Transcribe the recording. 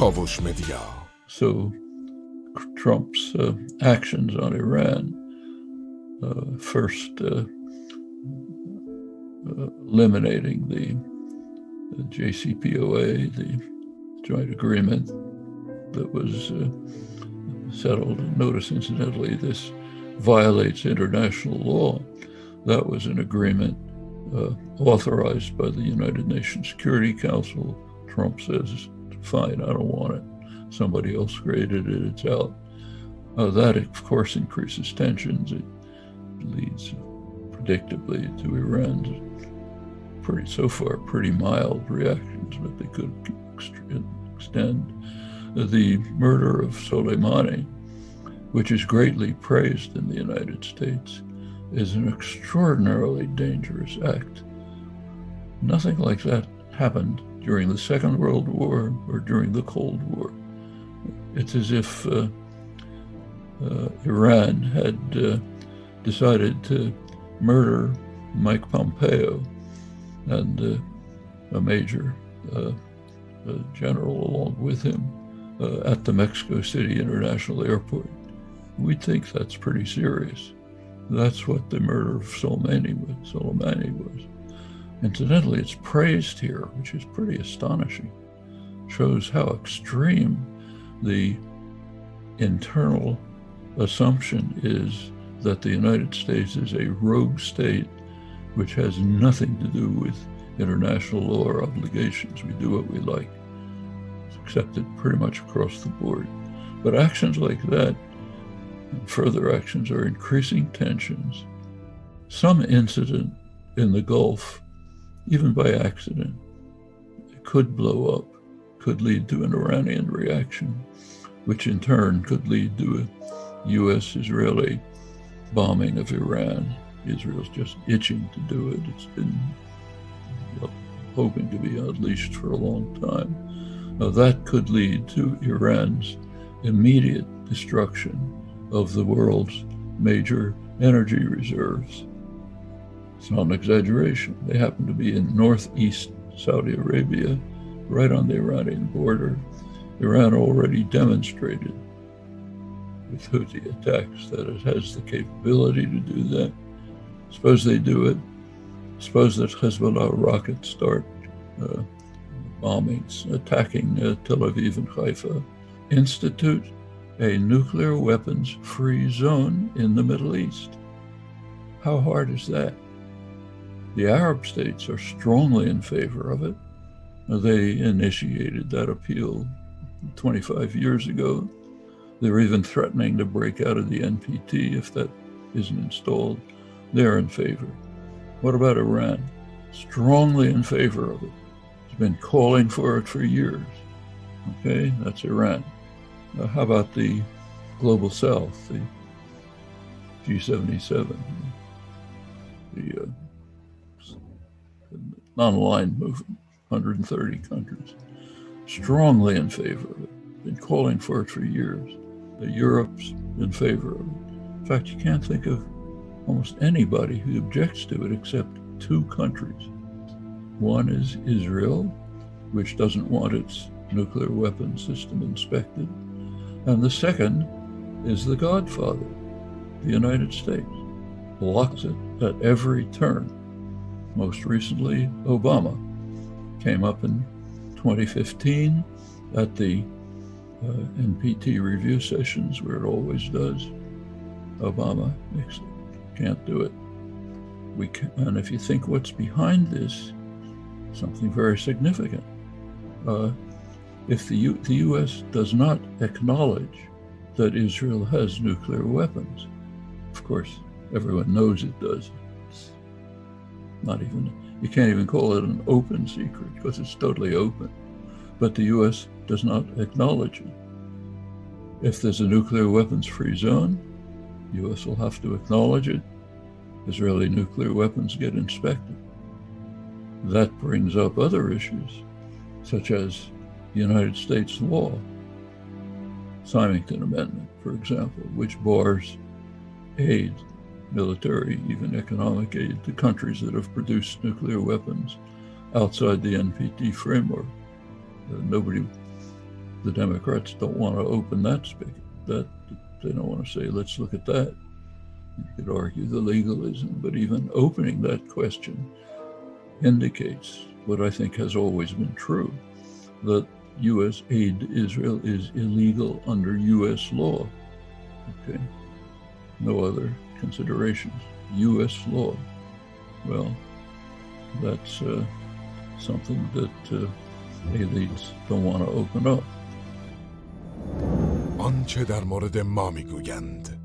کاوش مدیا. So Trump's actions on Iran, first eliminating the JCPOA, the joint agreement that was settled. Notice, incidentally, this violates international law. That was an agreement authorized by the United Nations Security Council. Trump says, fine, I don't want it. Somebody else created it, it's out. That, of course, increases tensions. It leads predictably to Iran's so far pretty mild reactions, but they could extend. The murder of Soleimani, which is greatly praised in the United States, is an extraordinarily dangerous act. Nothing like that happened during the Second World War or during the Cold War. It's as if Iran had decided to murder Mike Pompeo and a major general along with him at the Mexico City International Airport. We think that's pretty serious. That's what the murder of Soleimani was. Incidentally, it's praised here, which is pretty astonishing. Shows how extreme the internal assumption is that the United States is a rogue state which has nothing to do with international law or obligations. We do what we like. It's accepted pretty much across the board. But actions like that and further actions are increasing tensions. Some incident in the Gulf, even by accident, could blow up, could lead to an Iranian reaction, which in turn could lead to a U.S.-Israeli bombing of Iran. Israel's just itching to do it. It's been hoping to be unleashed for a long time. Now, that could lead to Iran's immediate destruction of the world's major energy reserves. It's not an exaggeration. They happen to be in northeast Saudi Arabia, right on the Iranian border. Iran already demonstrated with Houthi attacks that it has the capability to do that. Suppose they do it. Suppose that Hezbollah rockets start bombings, attacking Tel Aviv and Haifa. Institute a nuclear weapons-free zone in the Middle East. How hard is that? The Arab states are strongly in favor of it. They initiated that appeal 25 years ago. They're even threatening to break out of the NPT if that isn't installed. They're in favor. What about Iran? Strongly in favor of it. It's been calling for it for years. Okay, that's Iran. How about the Global South, the G77, the non-aligned movement, 130 countries, strongly in favor of it, been calling for it for years. Europe's in favor of it. In fact, you can't think of almost anybody who objects to it except two countries. One is Israel, which doesn't want its nuclear weapons system inspected. And the second is the Godfather, the United States, blocks it at every turn. Most recently, Obama came up in 2015 at the NPT review sessions, where it always does. Obama can't do it. And if you think what's behind this, something very significant. If the U.S. does not acknowledge that Israel has nuclear weapons, of course, everyone knows it does. It's not even, you can't even call it an open secret because it's totally open. But the U.S. does not acknowledge it. If there's a nuclear weapons-free zone, the U.S. will have to acknowledge it. Israeli nuclear weapons get inspected. That brings up other issues, such as the United States law, Symington Amendment, for example, which bars aid, military, even economic aid, to countries that have produced nuclear weapons outside the NPT framework. Nobody the Democrats don't want to open that spigot. That they don't want to say, let's look at that. You could argue the legalism, but even opening that question indicates what I think has always been true, that U.S. aid to Israel is illegal under U.S. law. Okay, no other considerations. U.S. law. Well, that's something that elites don't want to open up. آنچه در مورد ما میگویند